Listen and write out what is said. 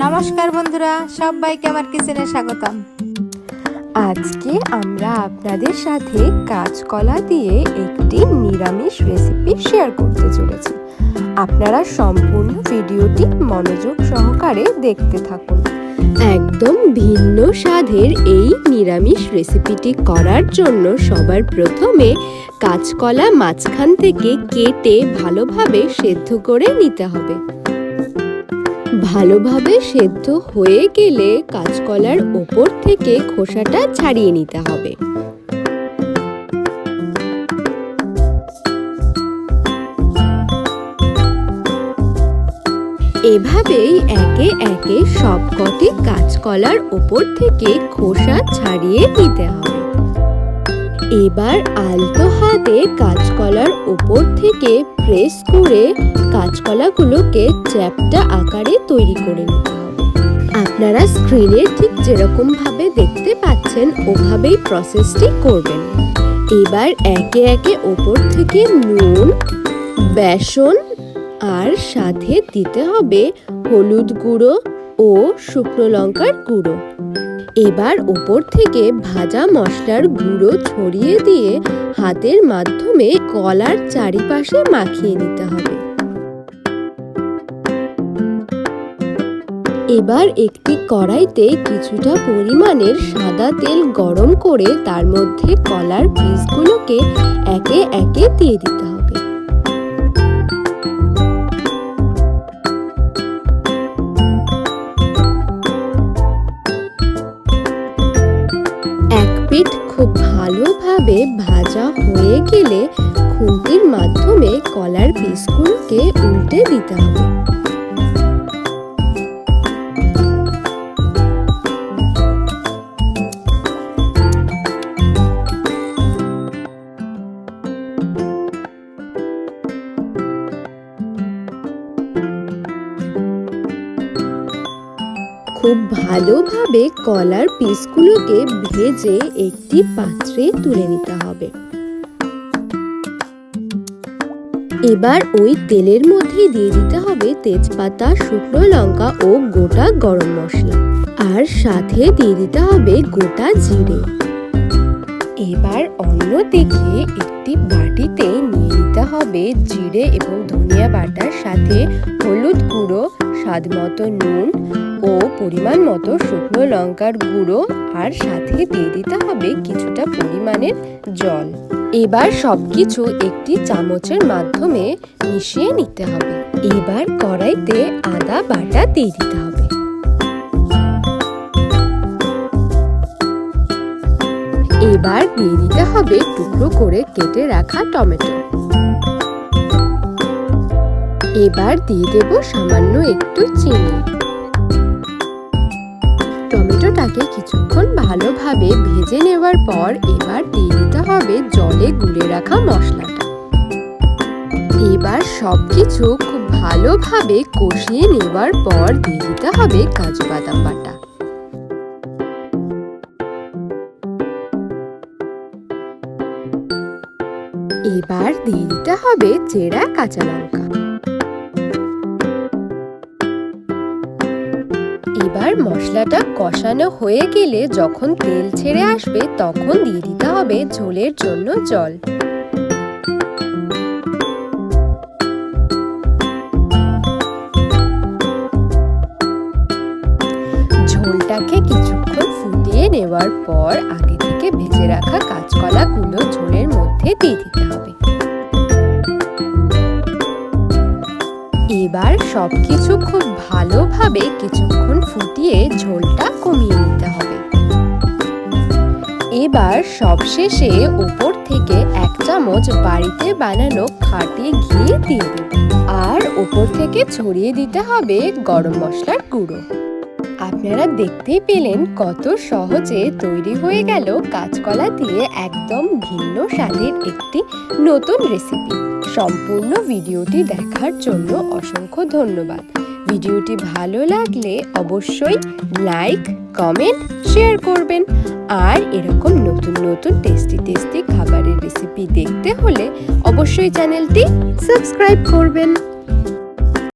নমস্কার বন্ধুরা, সবাইকে আমার কিচেনে স্বাগতম। আজকে আমরা আপনাদের সাথে কাঁচকলা দিয়ে একটি নিরামিষ রেসিপি শেয়ার করতে চলেছি। আপনারা সম্পূর্ণ ভিডিওটি মনোযোগ সহকারে দেখতে থাকুন। একদম ভিন্ন স্বাদের এই নিরামিষ রেসিপিটি করার জন্য সবার প্রথমে কাঁচকলা মাঝখান থেকে কেটে ভালোভাবে সেদ্ধ করে নিতে হবে। ভালোভাবে সেদ্ধ হয়ে গেলে কাঁচকলার ওপর থেকে খোসাটা ছাড়িয়ে নিতে হবে। এভাবেই একে একে সবকটি কাঁচকলার ওপর থেকে খোসা ছাড়িয়ে নিতে হবে। এবার আলতো হাতে কাঁচকলার ওপর থেকে প্রেস করে কাঁচকলাগুলোকে চ্যাপ্টা আকারে তৈরি করে নিতে হবে। আপনারা স্ক্রিনে ঠিক যেরকম ভাবে দেখতে পাচ্ছেন ওভাবেই প্রসেসটি করবেন। এবার একে একে ওপর থেকে নুন, বেসন আর সাথে দিতে হবে হলুদ গুঁড়ো ও শুকনো লঙ্কার গুঁড়ো। এবার উপর থেকে ভাজা মশলার গুঁড়ো ছড়িয়ে দিয়ে হাতের মাধ্যমে কলার চারিপাশে মাখিয়ে নিতে হবে। এবার একটি কড়াইতে কিছুটা পরিমাণের সাদা তেল গরম করে তার মধ্যে কলার পিসগুলোকে একে একে দিয়ে দিতে হবে। পিঠ খুব ভালোভাবে ভাজা হয়ে গেলে খুন্তির মাধ্যমে কলার পিসগুলোকে উল্টে দিতে হবে। খুব ভালোভাবে কলার পিসগুলোকে ভেজে একটি পাত্রে তুলে নিতে হবে। এবার ওই তেলের মধ্যে দিয়ে দিতে হবে তেজপাতা, শুকনো লঙ্কা ও গোটা গরম মশলা, আর সাথে দিয়ে দিতে হবে গোটা জিরে। এবার অন্যদিকে একটি বাটিতে নিয়ে নিতে হবে জিরে এবং ধনিয়া বাটার সাথে হলুদ গুঁড়ো, স্বাদ মতো নুন ও পরিমাণ মতো শুকনো লঙ্কার গুঁড়ো, আর সাথে দিয়ে দিতে হবে কিছুটা পরিমাণের জল। এবার সবকিছু একটি চামচের মাধ্যমে মিশিয়ে নিতে হবে। এবার কড়াইতে আদা বাটা দিয়ে দিতে হবে। এবার দিয়ে দিতে হবে টুকরো করে কেটে রাখা টমেটো। এবার দিয়ে দেব সামান্য একটু চিনি। টমেটোটাকে কিছুক্ষণ ভালোভাবে ভেজে নেওয়ার পর এবার দিয়ে দিতে হবে জলে গুলে রাখা মশলাটা। এবার সবকিছু খুব ভালোভাবে কষিয়ে নেওয়ার পর দিয়ে দিতে হবে কাজু বাদাম বাটা। এবার দিয়ে দিতে হবে চেরা কাঁচা লঙ্কা। এবার মশলাটা কষানো হয়ে গেলে যখন তেল ছেড়ে আসবে তখন দিয়ে দিতে হবে ঝোলের জন্য জল। ঝোলটাকে কিছুক্ষণ ফুটিয়ে নেওয়ার পর আগে থেকে ভেজে রাখা কাঁচকলাগুলো ঝোলের মধ্যে দিয়ে দিতে হবে। এবার সবকিছু খুব ভালোভাবে কিছুক্ষণ ফুটিয়ে ঝোলটা কমিয়ে নিতে হবে। এবার সবশেষে উপর থেকে 1 চামচ বাড়িতে বানানো খাঁটি ঘি দিয়ে দেব, আর উপর থেকে ছড়িয়ে দিতে হবে গরম মশলার গুঁড়ো। আপনারা দেখতেই পেলেন কত সহজে তৈরি হয়ে গেল কাঁচকলা দিয়ে একদম ভিন্ন স্বাদের একটি নতুন রেসিপি। সম্পূর্ণ ভিডিওটি দেখার জন্য অসংখ্য ধন্যবাদ। ভিডিওটি ভালো লাগলে অবশ্যই লাইক, কমেন্ট, শেয়ার করবেন। আর এরকম নতুন নতুন টেস্টি খাবারের রেসিপি দেখতে হলে অবশ্যই চ্যানেলটি সাবস্ক্রাইব করবেন।